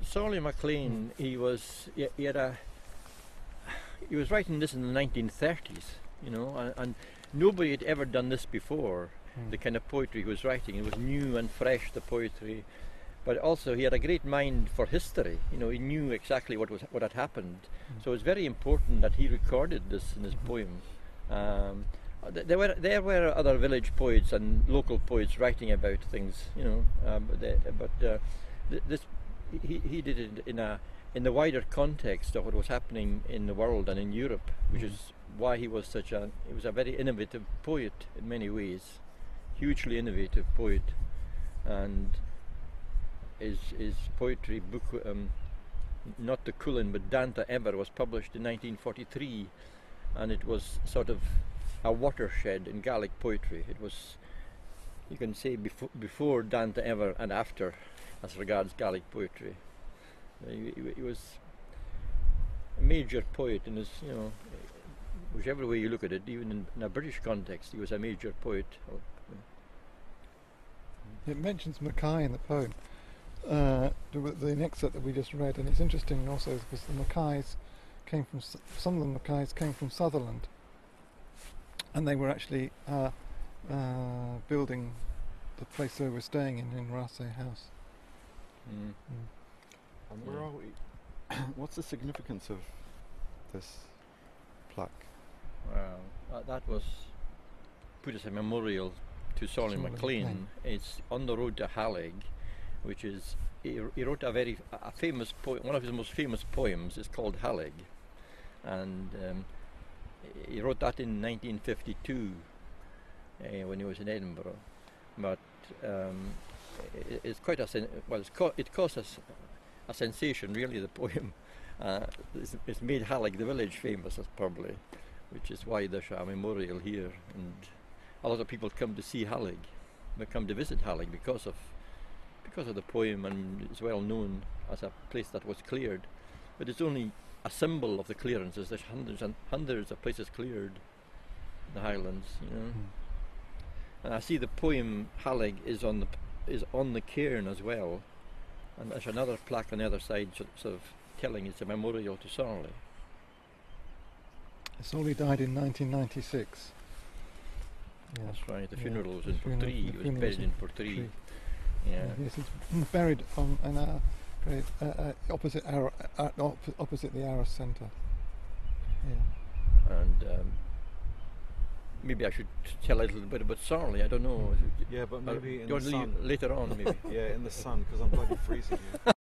Sorley MacLean, he was writing this in the 1930s, you know, and nobody had ever done this before. The kind of poetry he was writing, it was new and fresh, the poetry, but also he had a great mind for history. You know, he knew exactly what had happened, so it's very important that he recorded this in his poem. There were other village poets and local poets writing about things, you know, this he did it in the wider context of what was happening in the world and in Europe, which is why he was he was a very innovative poet in many ways, hugely innovative poet. And his poetry book, not the Cullen but Danta Ever, was published in 1943, and it was sort of a watershed in Gaelic poetry. It was, you can say, before Danta Ever and after, as regards Gaelic poetry. He was a major poet in his, you know, whichever way you look at it, even in a British context, he was a major poet. It mentions Mackay in the poem, the excerpt that we just read, and it's interesting also because the Mackays came from, some of the Mackays came from Sutherland, and they were actually building the place they were staying in Rasay House. And where are we? What's the significance of this plaque? Well, that was put as a memorial to Sorley MacLean. It's on the road to Hallig, which is, he wrote a famous poem, one of his most famous poems is called Hallig, and he wrote that in 1952 when he was in Edinburgh. But it's quite it caused us a sensation, really, the poem. It's made Hallig the village famous, probably, which is why there's a memorial here, and a lot of people come to see Hallig. They come to visit Hallig because of the poem, and it's well known as a place that was cleared. But it's only a symbol of the clearances. There's hundreds and hundreds of places cleared in the Highlands, you know. And I see the poem Hallig is on the cairn as well, and there's another plaque on the other side, sort of telling it's a memorial to Sorley. Sorley died in 1996. Yeah. That's right. The funeral was in Portree. He was buried in Portree. Yeah. Yes, he's buried on opposite the Arras Centre. Yeah. And maybe I should tell a little bit about Sorley. I don't know. Yeah, but maybe in the sun. Later on, maybe. Yeah, in the sun, because I'm bloody freezing here.